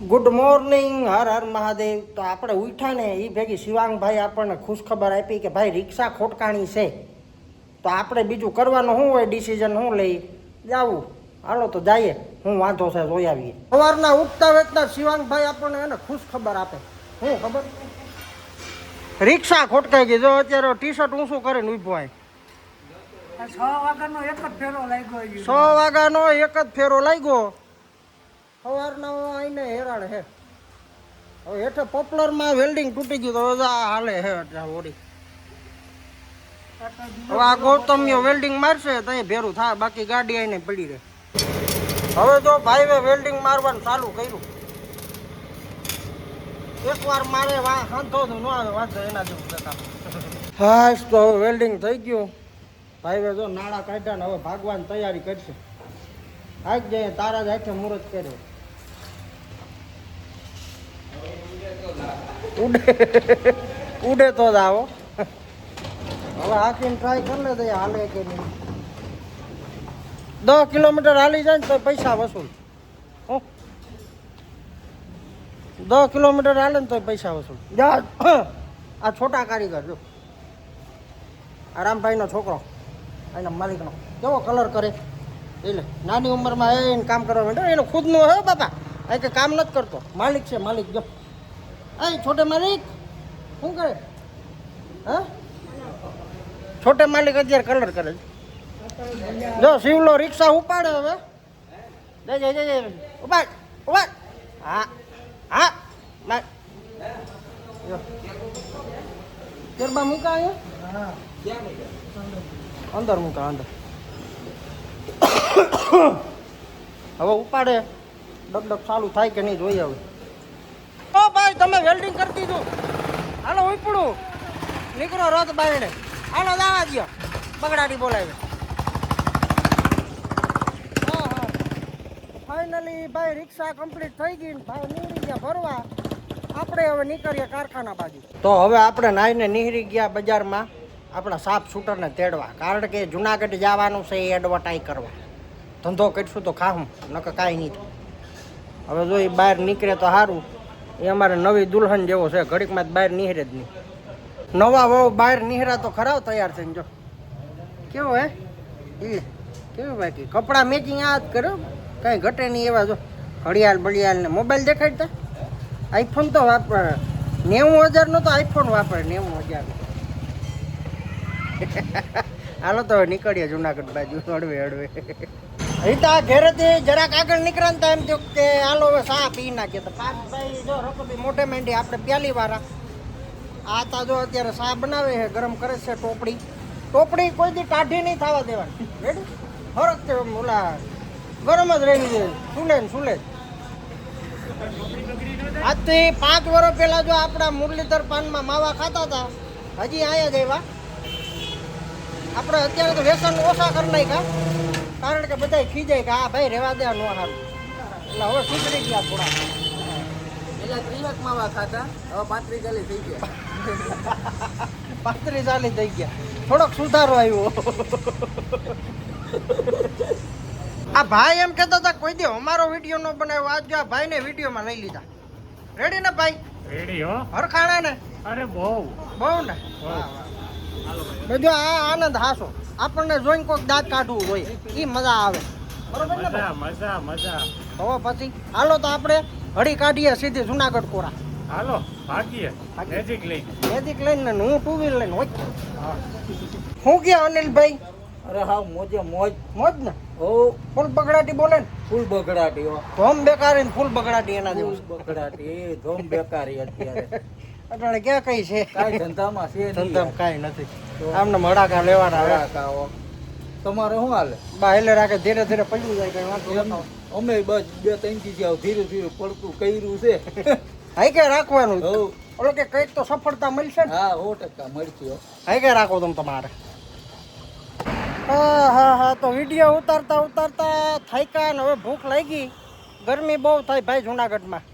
Good morning, Har Har Mahadev. તો આપણે ઉઠ્યા ને એ ભેગી શિવાંગભાઈ આપણને ખુશખબર આપી કે ભાઈ રિક્ષા ખોટકાણી છે. તો આપણે બીજું કરવાનું શું હોય, ડિસિઝન શું લઈ જાવું. હાલો તો જઈએ, હું વાંધો છે જોઈ આવીએ. સવારના ઉઠતા વેચતા શિવાંગભાઈ આપણને એને ખુશખબર આપે. શું ખબર? રિક્ષા ખોટકાઈ ગઈ. જો અત્યારે ટી શર્ટ ઊંચું કરીને ઊભો હોય. 6 વાગ્યાનો એક જ ફેરો લાગ્યો. 6 વાગ્યાનો એક જ ફેરો લાગ્યો. સવારના આઈને હેરાણ હે. હવે હેઠે પોપ્યુલરમાં વેલ્ડિંગ તૂટી ગયું તો હાલે હે ઓડી. હવે આ ગૌતમીઓ વેલ્ડિંગ મારશે તો અહીં ભેરું થાય, બાકી ગાડી આઈને પડી રહે. હવે જો ભાઈએ વેલ્ડિંગ મારવાનું ચાલુ કર્યું. એકવાર મારે હાંધો ન આવે વાંધો એના જેવું જતા. હા તો હવે વેલ્ડિંગ થઈ ગયું. ભાઈએ જો નાળા કાઢ્યા ને હવે ભાગવાની તૈયારી કરશે. આજ જઈએ તારા જ હાથે મુહૂર્ત કર્યો. ઉડે તો જ આવો. હવે હાકીને ટ્રાય કરી લે તો હાલે કે નહીં. 10 કિલોમીટર હાલી જાય ને તો પૈસા વસૂલ. 10 કિલોમીટર હાલે ને તો પૈસા વસૂલ. આ છોટા કારીગર જો આ રામભાઈનો છોકરો, એના માલિકનો કેવો કલર કરે. એટલે નાની ઉંમરમાં એને કામ કરવા માંડ્યો. એનો ખુદનું હે બાપા, આ કે કામ નથી કરતો. માલિક છે માલિક. જો એ છોટે માલિક શું કરે? હા, છોટે માલિક અત્યારે કલર કરે છે. જો શિવલો રિક્ષા ઉપાડે હવે. જય જય જય ઉપાડ ઉપાડ. હા હા ગરબા મૂકા અહીંયા અંદર મૂકા અંદર. હવે ઉપાડે ડગડગ ચાલુ થાય કે નહીં જોઈએ. હવે ઓ ભાઈ તમે વેલ્ડિંગ કરી દીધું. હાલો ઉપડું નીકળો રથ બાયણે. હાલો દાવા દો, બગડાટી બોલાવે. હા હા ફાઇનલી ભાઈ રિક્ષા કમ્પ્લીટ થઈ ગઈ. ભાઈ નીકળી ગયા ભરવા. આપણે હવે નીકળીએ કારખાના બાજુ. તો હવે આપણે નાઈને નીકળી ગયા બજારમાં આપણા સાપ શૂટરને તેડવા. કારણ કે જુનાગઢ જવાનું છે એ એડવર્ટાઈઝ કરવા. ધંધો કરીશું તો ખાવું, નકર કાંઈ નહીં. હવે જો એ બહાર નીકળે તો સારું. એ અમારે નવી દુલ્હન જેવો છે, ઘડીકમાં જ બહાર નીકળે જ નહીં. નવા વહુ બહાર નીકળ્યા તો ખરાબ તૈયાર થઈને. જો કેવો હે એ કેવું બાકી કપડાં મેચિંગ આ જ કર્યો, કાંઈ ઘટે નહીં એવા. જો ઘડિયાળ બળિયાળ ને મોબાઈલ દેખાડતા. આઈફોન તો વાપરે 90,000નો તો આઈફોન વાપરે 90,000. હાલો તો નીકળીએ જુનાગઢ બાજુ હળવે હળવે. રીતા ઘેરેથી જરાક આગળ નીકળ્યા ને એમ થયું કે હાલો હવે ચા પી નાખીએ. તો પાર્થભાઈ જો રકોબી મોઢે માંડી આપણે પ્યાલી વાળા આ તા જો અત્યારે ચા બનાવે છે, ગરમ કરે છે. ટોપડી કોઈ દી કાઢી નહીં થવા દેવાની. રેડી ફરક છે ઓલા ગરમ જ રહેવી જોઈએ. સુલે ને સુલે. આજથી 5 વર્ષ પહેલા જો આપણા મુરલીધર પાનમાં માવા ખાતા હતા, હજી અહીંયા જ આવ્યા. આપણે અત્યારે તો વ્યસન ઓછા કરી નાખ્યા, કારણ કે બધા ખીજાય કે હા ભાઈ રેવા દે ન સારું. એટલે હવે સુધરી ગયા થોડા. એટલે 30 માવા ખાતા, હવે 35 થઈ ગયા. 35 થઈ ગયા. થોડોક સુધારો આવ્યો. આ ભાઈ એમ કહેતા હતા કોઈ દી અમારો વિડીયો નો બનાવ્યો. આજ આ ભાઈને વિડીયોમાં લઈ લીધા. રેડી ને ભાઈ? રેડી હો. હરખાણા ને? અરે બહુ ને. બધું આ આનંદ હાસો. આપણને જોઈને કોઈક દાંત કાઢવું હોય એ મજા આવે. બરોબર ને? મજા મજા. હવે પછી હાલો તો આપણે હળી કાઢીએ સીધી જુનાગઢ કોરા. હાલો ભાગીએ. મેજિક લઈને હું 2 વ્હીલ લઈને હોય. શું કે અનિલભાઈ? અરે હા મોજે મોજ મોજ ને? ઓ ફૂલ બગડાટી બોલે ને? ફૂલ બગડાટી હો. ધોમ બેકારી ને ફૂલ બગડાટી એના જેવું. બગડાટી એ ધોમ બેકારી અત્યારે. એટલે ક્યાં કઈ છે? કાંઈ ધંધામાં છે નહીં. ધંધામાં કાંઈ નથી. આમને મડાકા લેવાના આવે. કાવો તમારે શું હાલે? બા એટલે રાખે ધીરે ધીરે પડ્યું જાય કઈ વાંધો નથી. અમે બસ 2-3 થી ધીરે ધીરે પડતું કર્યું છે. હાઈ કે રાખવાનું. હો ઓલો કે કઈક તો સફળતા મળશે ને. હા 100% મળશે. હાઈ કે રાખો તમે તમારે. હા તો વિડીયો ઉતારતા થાક્યા ને હવે ભૂખ લાગી. ગરમી બહુ થાય ભાઈ જુનાગઢમાં.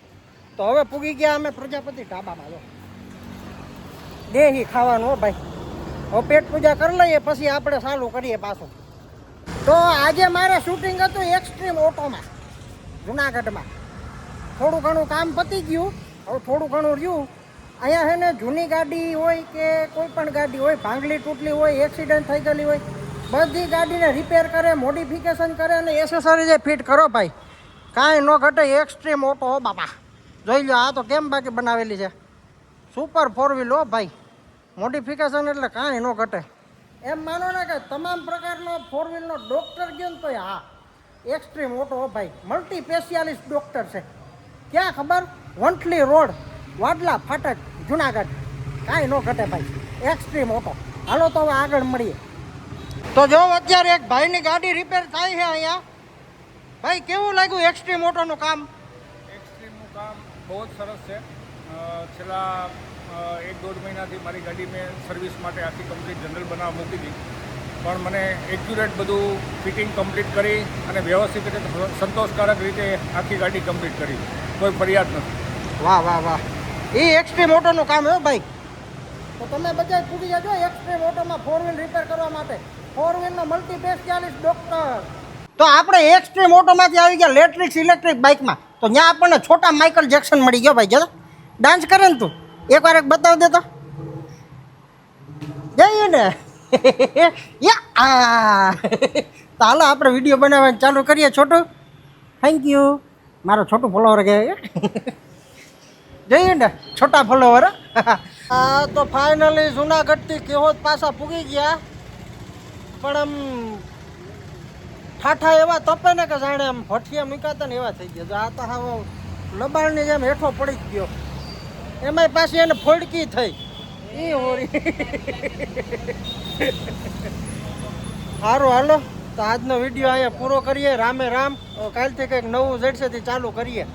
તો હવે પૂગી ગયા અમે પ્રજાપતિ ઢાબામાં. જો દેહી ખાવાનું હો ભાઈ. હવે પેટ પૂજા કરી લઈએ પછી આપણે ચાલુ કરીએ પાછું. તો આજે મારે શૂટિંગ હતું એક્સ્ટ્રીમ ઓટોમાં જુનાગઢમાં. થોડું ઘણું કામ પતી ગયું, હવે થોડું ઘણું રહ્યું. અહીંયા છે ને જૂની ગાડી હોય કે કોઈ પણ ગાડી હોય, ભાંગલી તૂટલી હોય, એક્સિડન્ટ થઈ ગયેલી હોય, બધી ગાડીને રિપેર કરે, મોડિફિકેશન કરે અને એસેસરીઝ ફિટ કરો ભાઈ. કાંઈ ન ઘટે, એક્સ્ટ્રીમ ઓટો હો બાપા. જોઈ લો, આ તો કેમ બાકી બનાવેલી છે, સુપર 4 વ્હીલ હો ભાઈ. મોડિફિકેશન એટલે કાંઈ ન ઘટે. એમ માનો ને કે તમામ પ્રકારનો 4 વ્હીલનો ડૉક્ટર ગયો ને તોય હા, એક્સ્ટ્રીમ ઓટો હો ભાઈ. મલ્ટી સ્પેશિયાલિસ્ટ ડૉક્ટર છે. ક્યાં ખબર? વંથલી રોડ, વાડલા ફાટક, જુનાગઢ. કાંઈ ન ઘટે ભાઈ, એક્સ્ટ્રીમ ઓટો. હાલો તો હવે આગળ મળીએ. તો જો અત્યારે એક ભાઈની ગાડી રિપેર થાય છે અહીંયા. ભાઈ કેવું લાગ્યું એક્સ્ટ્રીમ ઓટોનું કામ? એક્સ્ટ્રીમનું કામ બહુ જ સરસ છે. છેલ્લા 1-1.5 મહિનાથી મારી ગાડી મેં સર્વિસ માટે આખી કમ્પ્લીટ જનરલ બનાવવા મૂકી હતી, પણ મને એક્યુરેટ બધું ફિટિંગ કમ્પ્લીટ કરી અને વ્યવસ્થિત રીતે સંતોષકારક રીતે આખી ગાડી કમ્પ્લીટ કરી. કોઈ ફરિયાદ નથી. વાહ વાહ વાહ, એ એક્સ્ટ્રીમ ઓટોનું કામ હે ભાઈ. તો તમે બધા પૂરી જજો એક્સ્ટ્રીમ ઓટોમાં 4 વ્હીલ રિપેર કરવા માટે. 4 વ્હીલનો મલ્ટી સ્પેશિયાલિસ્ટ ડૉક્ટર. તો આપણે એક્સ્ટ્રીમ ઓટોમાંથી આવી ગયા લેટ્રિક્સ ઇલેક્ટ્રિક બાઇકમાં. તો ત્યાં આપણને છોટા માઇકલ જેક્સન મળી ગયો ભાઈ. જો ડાન્સ કરે ને તું, એકવાર એક બતાવી દે તો. જઈએ ને યા તો હાલો આપણે વિડીયો બનાવવાનું ચાલુ કરીએ. છોટું થેન્ક યુ, મારો છોટું ફોલોવર કે જઈએ ને છોટા ફોલોવર. હા તો ફાઇનલી જુનાગઢથી કેહોદ પાછા પૂગી ગયા, પણ આમ ઠાઠા એવા તપે ને કે જાણે આમ ભઠિયા મૂકાતા ને એવા થઈ ગયા. આ તો હા લબાણની જેમ હેઠો પડી જ ગયો, એમાંય પાછી એને ફોડકી થઈ. એ હોરી સારું હાલો તો આજનો વિડીયો અહીંયા પૂરો કરીએ. રામે રામ. કાલથી કંઈક નવું જડસેથી ચાલુ કરીએ.